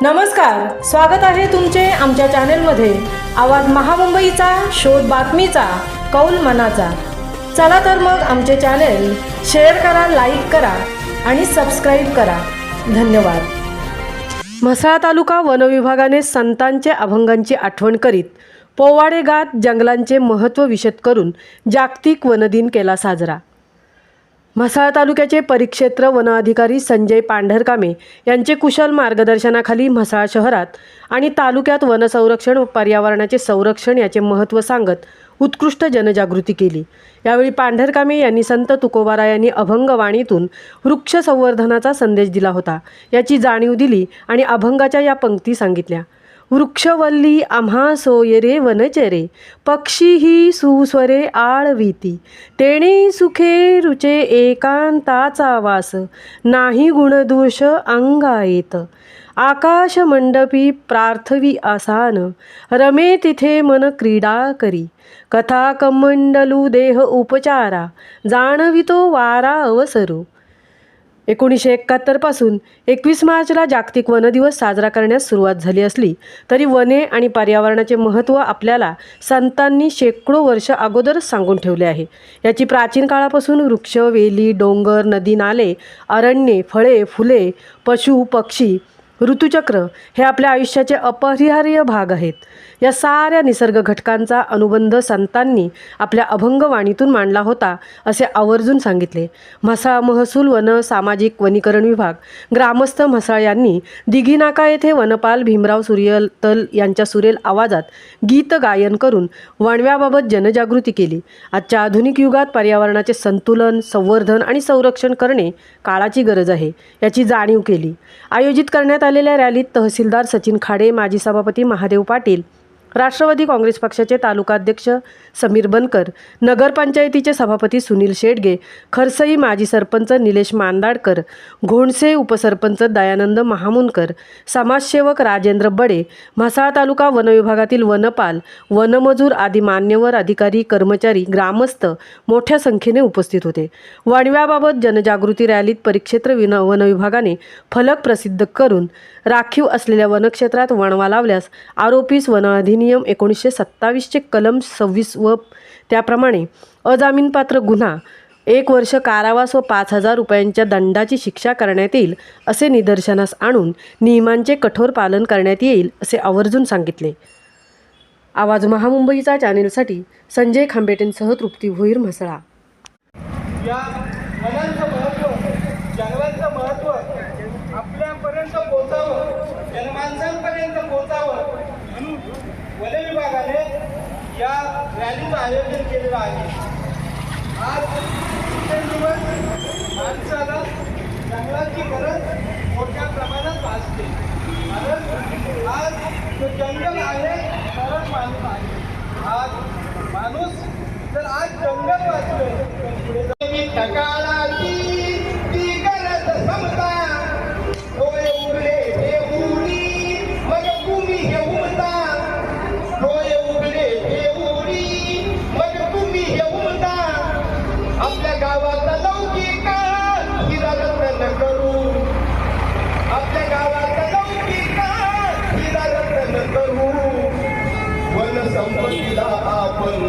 नमस्कार, स्वागत आहे तुमचे आमच्या चॅनेलमध्ये। आवाज महामुंबईचा, शोध बातमीचा, कौल मनाचा। चला तर मग आमचे चॅनेल शेअर करा, लाईक करा आणि सबस्क्राईब करा। धन्यवाद। म्हसळा तालुका वन विभागाने संतांचे अभंगांची आठवण करीत पोवाडे गात जंगलांचे महत्त्व विशद करून जागतिक वनदिन केला साजरा। म्हसळा तालुक्याचे परिक्षेत्र वन अधिकारी संजय पांढरकामे यांचे कुशल मार्गदर्शनाखाली म्हसळा शहरात आणि तालुक्यात वन संरक्षण व पर्यावरणाचे संरक्षण याचे महत्त्व सांगत उत्कृष्ट जनजागृती केली। यावेळी पांढरकामे यांनी संत तुकोबारायांनी अभंगवाणीतून वृक्ष संवर्धनाचा संदेश दिला होता याची जाणीव दिली आणि अभंगाच्या या पंक्ती सांगितल्या। वृक्षवल्ली आम्हा सोये रे वनचरे, पक्षी ही सुस्वरे आळवीती, तेणे सुखे रुचे एकांताचा वास, नाही गुणदोष अंगा येत, आकाश मंडपी प्रार्थवी आसान, रमे तिथे मन क्रीडा करी, कथा कमंडलू देह उपचारा, जाणवितो वारा अवसरू। 1971 पासून 21 मार्चला जागतिक वन दिवस साजरा करण्यास सुरुवात झाली असली तरी वने आणि पर्यावरणाचे महत्त्व आपल्याला संतांनी शेकडो वर्ष अगोदरच सांगून ठेवले आहे। याची प्राचीन काळापासून वृक्ष, वेली, डोंगर, नदी, नाले, अरण्ये, फळे, फुले, पशु, पक्षी, ऋतुचक्र हे आपल्या आयुष्याचे अपरिहार्य भाग आहेत। या साऱ्या निसर्ग घटकांचा अनुबंध संतांनी आपल्या अभंगवाणीतून मांडला होता असे आवर्जून सांगितले। म्हसळा महसूल वन सामाजिक वनीकरण विभाग ग्रामस्थ म्हसळा यांनी दिघीनाका येथे वनपाल भीमराव सूर्यतल यांच्या सुरेल आवाजात गीत गायन करून वणव्याबाबत जनजागृती केली। आजच्या आधुनिक युगात पर्यावरणाचे संतुलन, संवर्धन आणि संरक्षण करणे काळाची गरज आहे याची जाणीव केली। आयोजित करण्यात आलेल्या रॅलीत तहसीलदार सचिन खाडे, माजी सभापती महादेव पाटील, राष्ट्रवादी काँग्रेस पक्षाचे तालुकाध्यक्ष समीर बनकर, नगरपंचायतीचे सभापती सुनील शेडगे, खरसई माजी सरपंच निलेश मांदाडकर, घोणसे उपसरपंच दयानंद महामुनकर, समाजसेवक राजेंद्र बडे, म्हसळा तालुका वन विभागातील वनपाल, वनमजूर आदी मान्यवर अधिकारी, कर्मचारी, ग्रामस्थ मोठ्या संख्येने उपस्थित होते। वणव्याबाबत जनजागृती रॅलीत परिक्षेत्र वन विभागाने फलक प्रसिद्ध करून राखीव असलेल्या वनक्षेत्रात वणवा लावल्यास आरोपीस वन अधिनियम 1927 चे कलम 26 व त्याप्रमाणे अजामीनपात्र गुन्हा 1 वर्ष कारावास व 5,000 रुपयांच्या दंडाची शिक्षा करण्यात येईल असे निदर्शनास आणून नियमांचे कठोर पालन करण्यात येईल असे आवर्जून सांगितले। आवाज महामुंबईचा चॅनेलसाठी संजय खांबेटेंसह तृप्ती भोईर, म्हसळा। या वनांचं महत्त्व, जंगलांचं महत्त्व आपल्यापर्यंत पोहोचावं, जनमानसांपर्यंत पोहोचावं म्हणून वन विभागाने या रॅलीचं आयोजन केलेलं आहे। आज दिवसेंदिवस माणसाला जंगलाची गरज मोठ्या प्रमाणात भासते। कारण आज जो जंगल आहे तरच माणूस आहे। आज माणूस जर आज जंगल वाचलं तर पुढे ढकाळाची ती गरज समजा, डोळे उघडे हे उडी मग तुम्ही हे उमटा, डोळे उघडे हे उडी मग तुम्ही हे उमटा, आपल्या गावाचा लौकिक हिरारत्न करू, आपल्या गावाचा लौकिक हिरारत्न करू, वन संपत्तीला आपण